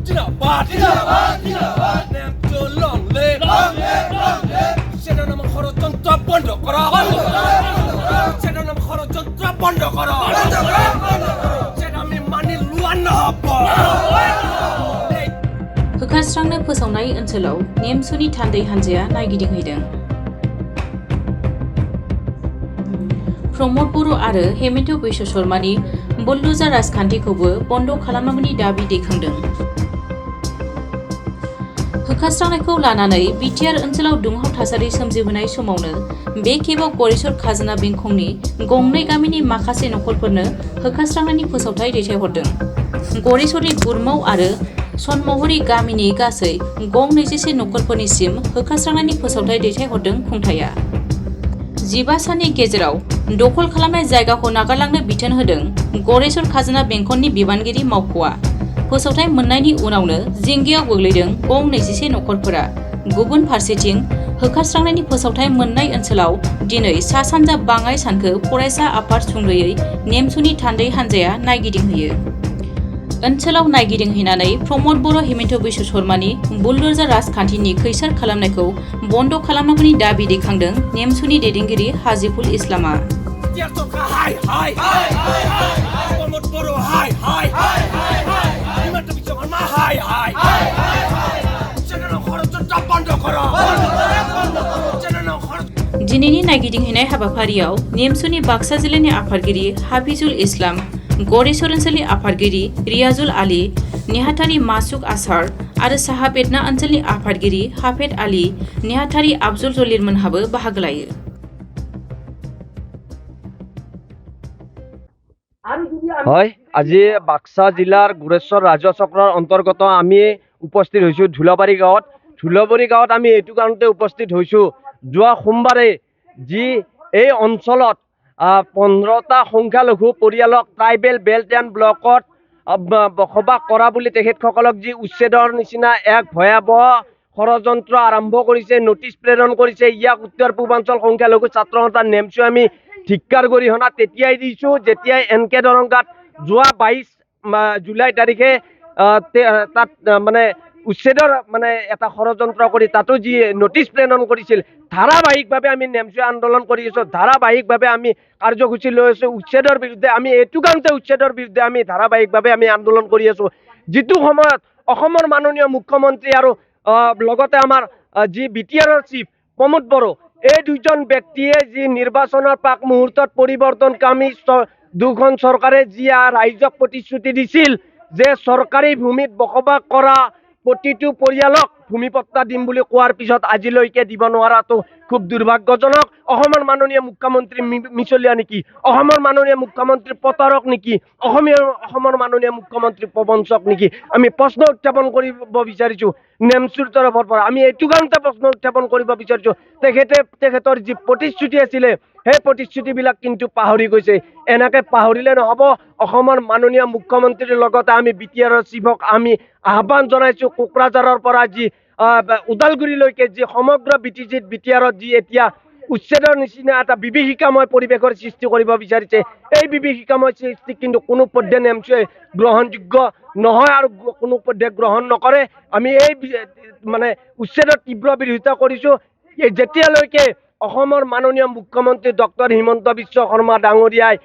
জিন্দাবাদ জিন্দাবাদ নেমচো long live সেনাৰ নাম ষড়যন্ত্ৰ বন্ধ কৰা সেনাৰ নাম ষড়যন্ত্ৰ বন্ধ কৰা সেটা আমি মানি লোৱা নহ'ব होखारस्रांनो फोसावनाय ओनसोलाव नेमसुनि थान्दै हानजाया नायगिदिंहैदों। प्रमद बर' आरो हेमन्त बिश्व शर्मानि बुलडोजार राजखान्थिखौबो बन्द खालामनांगौनि दाबि दैखांदों। होखारस्रांनायखौ लानानै बिटिआर ओनसोलाव दुंहाव थासारि सोमजिबोनाय समावनो बे खेबाव गरेस्वर खाजोना बेंखननि गंनै गामिनि माखासे नखरफोरनो होखारस्रांनायनि फोसावथाय दैथायहरदों। गरेस्वरनि गुरमाव आरो सनमहरी गामिनि गासै गं 21 नखरफोरनिसिम होखारस्रांनायनि फोसावथाय दैथायहरदों खुंथाया। 15 साननि गेजेराव दखल खालामनाय जायगाखौ नागारलांनो बिथोन होदों गरेस्वर खाजोना बेंखननि बिबानगिरि मावख'आ। फोसावथाय मोननायनि उनावनो जिंगायाव गोग्लैदों गं 21 नखरफोरा। गुबुन फारसेथिं होखारस्रांनायनि फोसावथाय मोननाय ओनसोलाव दिनै सा सानजा बाङाइ सानखो फरायसा आफाद सुंग्रैयै नेमसुनि थान्दै हानजाया नायगिदिंहैयो। ओनसोलाव नायगिदिंहैनानै प्रमद बर' हेमन्त बिश्व शर्मानि बुलडोजार राजखान्थिनि खैसार खालामनायखौ बन्द खालामनांगौनि दाबि दैखांदों नेमसुनि दैदेनगिरि हाजिफुल इस्लामा। दिनैनि नायगिदिंहैनाय हाबाफारियाव नेमसुनि बाक्सा जिल्लानि आफादगिरि हाफिजुल इस्लाम, गरेस्वर ओनसोलनि आफादगिरि रियाजुल आली, नेहाथारि मासुक आसार आरो साहा बेदना ओनसोलनि आफादगिरि हाफेद आली, नेहाथारि आफजुल जलिर मोनहाबो बाहागो लायो। হয়, আজি বাক্সা জিলাৰ গুৰেশ্বৰ ৰাজ্য চক্ৰৰ অন্তৰ্গত আমি উপস্থিত হৈছোঁ ধুলাবাৰী গাঁৱত। ধুলাবাৰী গাঁৱত আমি এইটো কাৰণতে উপস্থিত হৈছোঁ, যোৱা সোমবাৰে যি এই অঞ্চলত 15টা সংখ্যালঘু পৰিয়ালক ট্ৰাইবেল বেল্ট এণ্ড ব্লকত বসবাস কৰা বুলি তেখেতসকলক যি উচ্ছেদৰ নিচিনা এক ভয়াৱহ ষড়যন্ত্ৰ আৰম্ভ কৰিছে, নটিচ প্ৰেৰণ কৰিছে, ইয়াক উত্তৰ পূৰ্বাঞ্চল সংখ্যালঘু ছাত্ৰ সন্থাৰ নেমচু আমি ধিক্কাৰ গৰিহণা তেতিয়াই দিছোঁ যেতিয়াই এনকে দৰংগাত যোৱা 22 জুলাই তাৰিখে তাত মানে উচ্ছেদৰ মানে এটা ষড়যন্ত্ৰ কৰি তাতো যি নটিচ প্ৰেৰণ কৰিছিল। ধাৰাবাহিকভাৱে আমি নেমচু আন্দোলন কৰি আছোঁ, ধাৰাবাহিকভাৱে আমি কাৰ্যসূচী লৈ আছোঁ উচ্ছেদৰ বিৰুদ্ধে। আমি এইটো কাৰণতে উচ্ছেদৰ বিৰুদ্ধে আমি ধাৰাবাহিকভাৱে আমি আন্দোলন কৰি আছোঁ, যিটো সময়ত অসমৰ মাননীয় মুখ্যমন্ত্ৰী আৰু লগতে আমাৰ যি বিটিআৰৰ চিফ প্ৰমোদ বড়ো, এই দুজন ব্যক্তিয়ে যি নিৰ্বাচনৰ প্ৰাক মুহূৰ্তত পৰিৱৰ্তনকামী দুখন চৰকাৰে যি ৰাইজক প্ৰতিশ্ৰুতি দিছিল যে চৰকাৰী ভূমিত বসবাস কৰা প্ৰতিটো পৰিয়ালক ভূমিপট্টা দিম বুলি কোৱাৰ পিছত আজিলৈকে দিব নোৱাৰাটো খুব দুৰ্ভাগ্যজনক। অসমৰ মাননীয় মুখ্যমন্ত্ৰী মিছলীয়া নেকি? অসমৰ মাননীয় মুখ্যমন্ত্ৰী প্ৰতাৰক নেকি? অসমৰ মাননীয় মুখ্যমন্ত্ৰী প্ৰবঞ্চক নেকি? আমি প্ৰশ্ন উত্থাপন কৰিব বিচাৰিছোঁ নেমচুৰ তৰফৰ পৰা। আমি এইটো কাৰণতে প্ৰশ্ন উত্থাপন কৰিব বিচাৰিছোঁ, তেখেতৰ যি প্ৰতিশ্ৰুতি আছিলে সেই প্ৰতিশ্ৰুতিবিলাক কিন্তু পাহৰি গৈছে। এনেকৈ পাহৰিলে নহ'ব। অসমৰ মাননীয় মুখ্যমন্ত্ৰীৰ লগতে আমি বিটিআৰৰ চিফক আমি আহ্বান জনাইছোঁ, কোকৰাঝাৰৰ পৰা যি ওদালগুৰিলৈকে যি সমগ্ৰ বিটিআৰত যি এতিয়া উচ্ছেদৰ নিচিনা এটা বিভীষিকাময় পৰিৱেশৰ সৃষ্টি কৰিব বিচাৰিছে, এই বিভীষিকাময় সৃষ্টি কিন্তু কোনো পধ্যে নেমচুৱে গ্ৰহণযোগ্য নহয় আৰু কোনো পধ্যে গ্ৰহণ নকৰে। আমি এই মানে উচ্ছেদৰ তীব্ৰ বিৰোধিতা কৰিছোঁ। যেতিয়ালৈকে অসমৰ মাননীয় মুখ্যমন্ত্ৰী ডক্টৰ হিমন্ত বিশ্ব শৰ্মা ডাঙৰীয়াই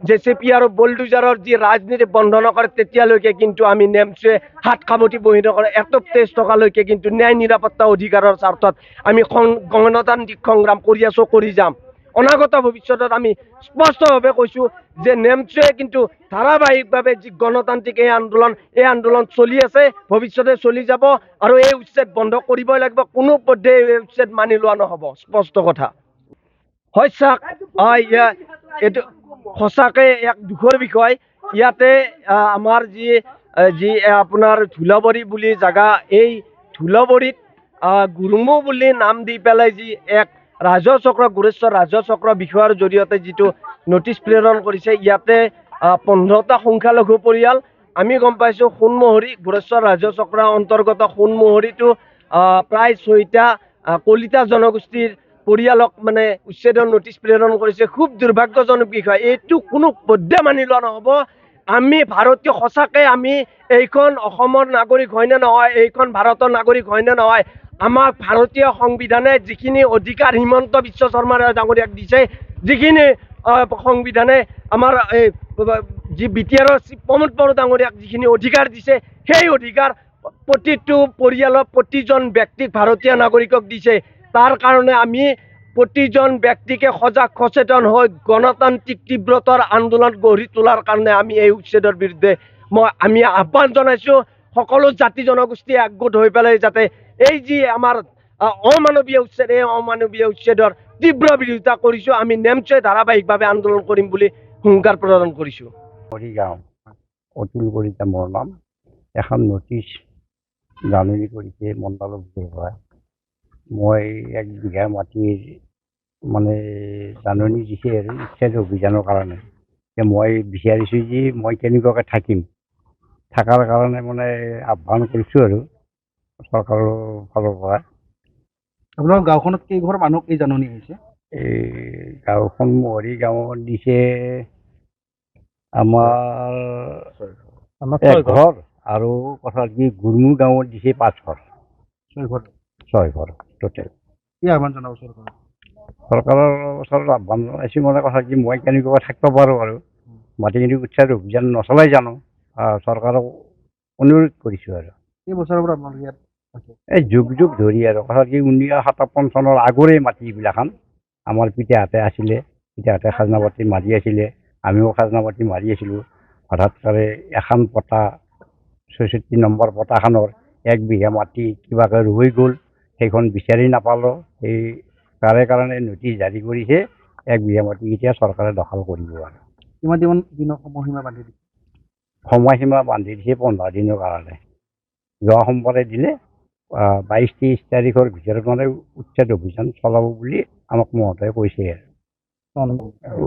জেচিপি আৰু বুলডোজাৰৰ যি ৰাজনীতি বন্ধ নকৰে তেতিয়ালৈকে কিন্তু আমি নেমচুৱে হাত খাবতি বহি নকৰে। এটপ তেজ টকালৈকে কিন্তু ন্যায় নিৰাপত্তা অধিকাৰৰ স্বাৰ্থত আমি গণতান্ত্ৰিক সংগ্ৰাম কৰি আছোঁ, কৰি যাম। অনাগত ভৱিষ্যতত আমি স্পষ্টভাৱে কৈছোঁ যে নেমচুৱে কিন্তু ধাৰাবাহিকভাৱে যি গণতান্ত্ৰিক এই আন্দোলন চলি আছে, ভৱিষ্যতে চলি যাব আৰু এই উচ্ছেদ বন্ধ কৰিবই লাগিব। কোনো পধ্যে এই উচ্ছেদ মানি লোৱা নহ'ব, স্পষ্ট কথা। হয় চাওক, এইটো সঁচাকৈ এক দুখৰ বিষয়। ইয়াতে আমাৰ যি আপোনাৰ ধুলাবাৰী বুলি জেগা, এই ধুলাবাৰীত গুৰুমু বুলি নাম দি পেলাই যি এক ৰাজহ চক্ৰ, গুৰেশ্বৰ ৰাজহ চক্ৰ বিষয়ৰ জৰিয়তে যিটো নটিচ প্ৰেৰণ কৰিছে, ইয়াতে 15টা সংখ্যালঘু পৰিয়াল আমি গম পাইছোঁ। সোণমহৰী গুৰেশ্বৰ ৰাজহ চক্ৰৰ অন্তৰ্গত সোণমহৰীটো প্ৰায় 6টা কলিতা জনগোষ্ঠীৰ পৰিয়ালক মানে উচ্ছেদৰ নটিচ প্ৰেৰণ কৰিছে। খুব দুৰ্ভাগ্যজনক বিষয়। এইটো কোনো পধ্যে মানি লোৱা নহ'ব আমি ভাৰতীয় সঁচাকৈ আমি এইখন অসমৰ নাগৰিক হয়নে নহয়, এইখন ভাৰতৰ নাগৰিক হয়নে নহয়, আমাক ভাৰতীয় সংবিধানে যিখিনি অধিকাৰ হিমন্ত বিশ্ব শৰ্মা ডাঙৰীয়াক দিছে, যিখিনি সংবিধানে আমাৰ এই যি BTRৰ প্ৰমোদ বড়ো ডাঙৰীয়াক যিখিনি অধিকাৰ দিছে, সেই অধিকাৰ প্ৰতিটো পৰিয়ালৰ প্ৰতিজন ব্যক্তিক ভাৰতীয় নাগৰিকক দিছে। তাৰ কাৰণে আমি প্ৰতিজন ব্যক্তিকে সজাগ সচেতন হৈ গণতান্ত্ৰিক তীব্ৰতাৰ আন্দোলন গঢ়ি তোলাৰ কাৰণে আমি এই উচ্ছেদৰ বিৰুদ্ধে আমি আহ্বান জনাইছোঁ। সকলো জাতি জনগোষ্ঠী একগোট হৈ পেলাই যাতে এই যি আমাৰ অমানৱীয় উচ্ছেদ, এই অমানৱীয় উচ্ছেদৰ তীব্ৰ বিৰোধিতা কৰিছোঁ। আমি নিশ্চয় ধাৰাবাহিকভাৱে আন্দোলন কৰিম বুলি হুংকাৰ প্ৰদান কৰিছোঁ। মৰিগাঁও অতুল কলিতা মোৰ নাম। এখন নটিচ জাননী কৰিছে মণ্ডলৰ পৰা। মই 1 বিঘা মাটিৰ মানে জাননী দিছে আৰু উচ্ছেদ অভিযানৰ কাৰণে। মই বিচাৰিছোঁ যে মই কেনেকুৱাকৈ থাকিম, থকাৰ কাৰণে মানে আহ্বান কৰিছোঁ আৰু চৰকাৰৰ ফালৰ পৰা। আপোনাৰ গাঁওখনত কেইঘৰ মানুহক এই জাননী হৈছে? এই গাঁওখন মৰিগাঁৱত দিছে আমাৰ 1 ঘৰ, আৰু কথা কি গুৰমু গাঁৱত দিছে 5 ঘৰ, 6 ঘৰ টোটেল। কি আহ্বান জনাব চৰকাৰক? চৰকাৰৰ ওচৰত আহ্বান জনাইছোঁ মানে কথা কি মই কেনেকুৱা থাকিব পাৰোঁ আৰু মাটিখিনি উচ্ছেদ অভিযান নচলাই জানো, চৰকাৰক অনুৰোধ কৰিছোঁ আৰু। এই বছৰৰ পৰা আপোনালোকে ইয়াত আছে? এই যুগ যুগ ধৰি আৰু কথা কি 1957 চনৰ আগৰে মাটি এইবিলাখান আমাৰ পিতাহঁতে আছিলে, পিতাহঁতে খাজনা পাতি মাৰি আছিলে, আমিও খাজনা পাতি মাৰি আছিলোঁ। হঠাৎ কৰে এখন পটা 66 নম্বৰ পটাখনৰ 1 বিঘা মাটি কিবাকৈ ৰৈ গ'ল, সেইখন বিচাৰি নাপালোঁ। সেই তাৰে কাৰণে নটিচ জাৰি কৰিছে 1 বিঘা মাটি এতিয়া চৰকাৰে দখল কৰিব আৰু। কিমান দিনৰ সময়সীমা বান্ধি দিছে? সময়সীমা বান্ধি দিছে 15 দিনৰ কাৰণে। যোৱা সোমবাৰে দিলে 22-23 তাৰিখৰ ভিতৰত মানে উচ্ছেদ অভিযান চলাব বুলি আমাক মহোদয়ে কৈছে আৰু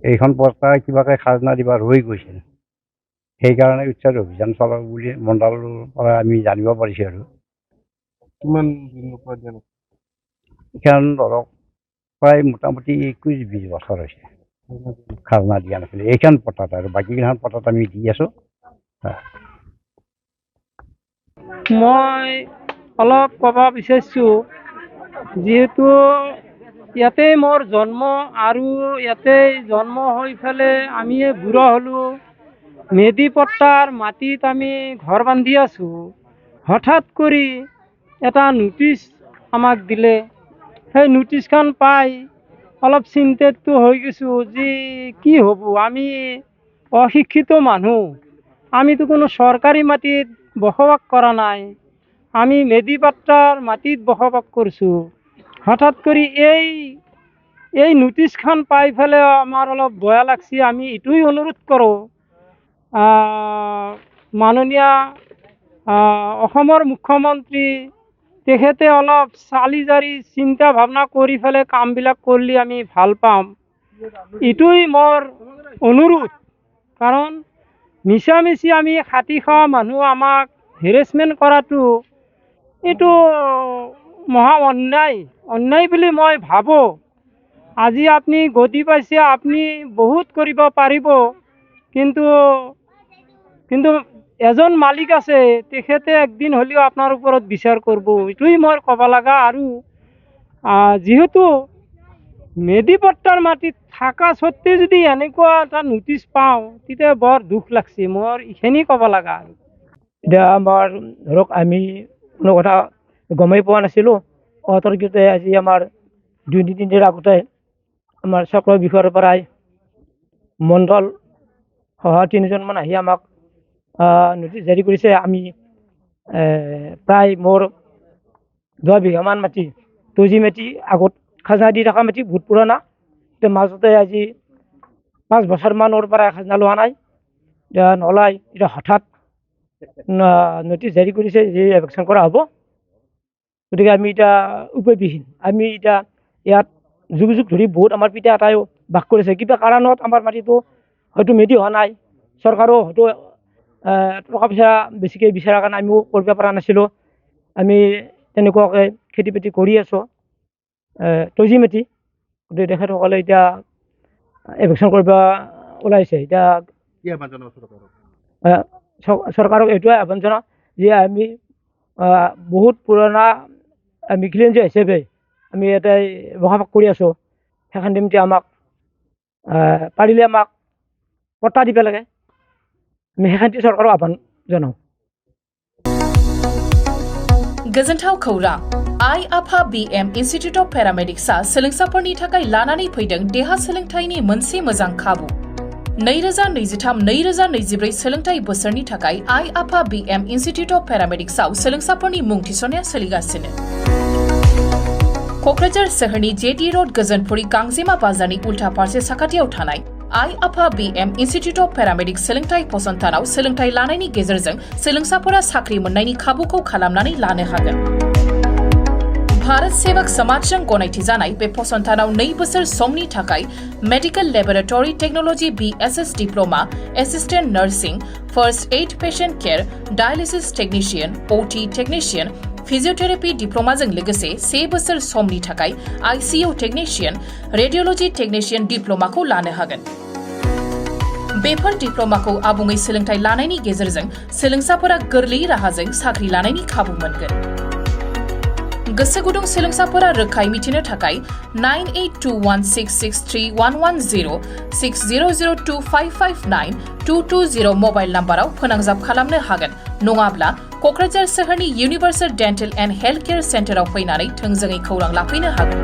এইখন পটা কিবাকৈ খাজনা দিবা ৰৈ গৈছিল, সেইকাৰণে উচ্ছেদ অভিযান চলাব বুলি মণ্ডলৰ পৰা আমি জানিব পাৰিছোঁ আৰু। কিমান দিনৰ পৰা দিয়া নাই? এইখন ধৰক প্ৰায় মোটামুটি 21-20 বছৰ হৈছে খাজনা দিয়া নাছিলে এইখন পটাত, আৰু বাকীকেইখন পটাত আমি দি আছোঁ। মই অলপ ক'ব বিচাৰিছোঁ, যিহেতু ইয়াতেই মোৰ জন্ম, আৰু ইয়াতেই জন্ম হৈ পেলাই আমি বুঢ়া হ'লোঁ, মেদি পট্টাৰ মাটিত আমি ঘৰ বান্ধি আছোঁ। হঠাৎ কৰি এটা নটিচ আমাক দিলে, সেই নটিচখন পাই অলপ চিন্তিত হৈ গৈছোঁ যে কি হ'ব, আমি অশিক্ষিত মানুহ, আমিতো কোনো চৰকাৰী মাটিত বসবাস কৰা নাই, আমি মেদি পাট্টাৰ মাটিত বসবাস কৰিছোঁ। হঠাৎ কৰি এই নটিচখন পাই পেলাই আমাৰ অলপ বেয়া লাগছে। আমি এইটোৱেই অনুৰোধ কৰোঁ, মাননীয় অসমৰ মুখ্যমন্ত্ৰী তেখেতে অলপ চালি জাৰি চিন্তা ভাৱনা কৰি পেলাই কামবিলাক কৰিলে আমি ভাল পাম। এইটোৱেই মোৰ অনুৰোধ, কাৰণ মিছামিছি আমি খাটি খোৱা মানুহ আমাক হেৰেছমেণ্ট কৰাটো এইটো মহা অন্যায় বুলি মই ভাবোঁ। আজি আপুনি গতি পাইছে, আপুনি বহুত কৰিব পাৰিব, কিন্তু এজন মালিক আছে, তেখেতে একদিন হ'লেও আপোনাৰ ওপৰত বিচাৰ কৰিব, এইটোৱেই মই ক'ব লগা। আৰু যিহেতু মেদি পট্টাৰ মাটিত থকা স্বত্তে যদি এনেকুৱা এটা নটিচ পাওঁ, তেতিয়া বৰ দুখ লাগছে, মোৰ এইখিনি ক'ব লগা। এতিয়া আমাৰ ধৰক আমি কোনো কথা গমেই পোৱা নাছিলোঁ। অতৰ্কিতে আজি আমাৰ 2-3 দিন আগতে আমাৰ চক্ৰ বিষয়ৰ পৰাই মণ্ডল সহ 3জনমান আহি আমাক নটিচ জাৰি কৰিছে। আমি প্ৰায় মোৰ 10 বিঘামান মাটি, তজি মাটি, আগত খাজনা দি থকা মাটি, বহুত পুৰণা, এতিয়া মাজতে আজি 5 বছৰমানৰ পৰা খাজনা লোৱা নাই, এতিয়া নলয়। এতিয়া হঠাৎ নটিচ জাৰি কৰিছে যে এভেকশ্যন কৰা হ'ব। গতিকে আমি এতিয়া উপায়বিহীন। আমি এতিয়া ইয়াত যুগ যুগ ধৰি বহুত আমাৰ পিতা এটাইও বাস কৰিছে, কিবা কাৰণত আমাৰ মাটিটো হয়তো মেদি হোৱা নাই, চৰকাৰেও হয়তো টকা পইচা বেছিকৈ বিচৰাৰ কাৰণে আমিও কৰিব পৰা নাছিলোঁ। আমি তেনেকুৱাকৈ খেতি বাতি কৰি আছোঁ, তজি মাটি। গতিকে তেখেতসকলে এতিয়া এভেকশ্যন কৰিব ওলাইছে। এতিয়া কি আহ্বান জনাব চৰকাৰক? চৰকাৰক এইটোৱে আহ্বান জনাওঁ যে আমি বহুত পুৰণা মিখিলেঞ্জী হিচাপে আমি ইয়াতে বসবাস কৰি আছোঁ, সেইখন নিমন্তে আমাক পাৰিলে আমাক পট্টা দিব লাগে। আমি সেইখানটি চৰকাৰক আহ্বান জনাওঁ। गोजोनथाव खौरां आइ आफा BM इन्स्टिट्यूट अफ पेरामेडिक्सआ सोलोंसाफोरनि थाखाय लानानै फैदों देहा सोलोंथायनि मोनसे मोजां खाबु। 2023-2024 सोलोंथाय बोसोरनि थाखाय आइ आफा BM इन्स्टिट्यूट अफ पेरामेडिक्सआव सोलोंसाफोरनि मुं थिसननाया सोलिगासिनो। क'क्राझार सोहोरनि जेटी रोड गोजोनपुरी गांजेमा बाजारनि उल्था फारसे साखाथियाव थानाय आइ आफा BM इन्स्टिट्यूट अफ पेरामेडिक्स सोलोंथाय फसंथानाव सोलोंथाय लानायनि गेजेरजों सोलोंसाफोरा साख्रि मोननायनि खाबुखौ खालामनानै लानो हागोन। भारत सेवक समाजजों गनायथि जानाय बे फसंथानाव 2 बोसोर समनि थाखाय medical laboratory technology BSS diploma, assistant nursing, first aid patient care, dialysis technician, OT technician, physiotherapy डिप्लोमाजों लोगोसे 1 बोसोर समनि थाखाय ICU टेक्निशियन, रेडियोलॉजी टेक्निशियन डिप्लोमाखौ लानो हागोन। बेफोर डिप्लोमाखौ आबुङै सोलोंथाय लानायनि गेजेरजों सोलोंसाफोरा गोरलै राहाजों साख्रि लानायनि खाबु मोनगोन। गोसो गुदुं सोलोंसाफोरा रोखायै मिथिनो थाखाय 9821663110 6002559220 मबाइल नाम्बाराव फोनांजाब खालामनो हागोन, नङाब्ला क'क्राझार सोहोरनि universal dental and health care सेन्टाराव फैनानै थोंजोङै खौरां लाफैनो हागोन।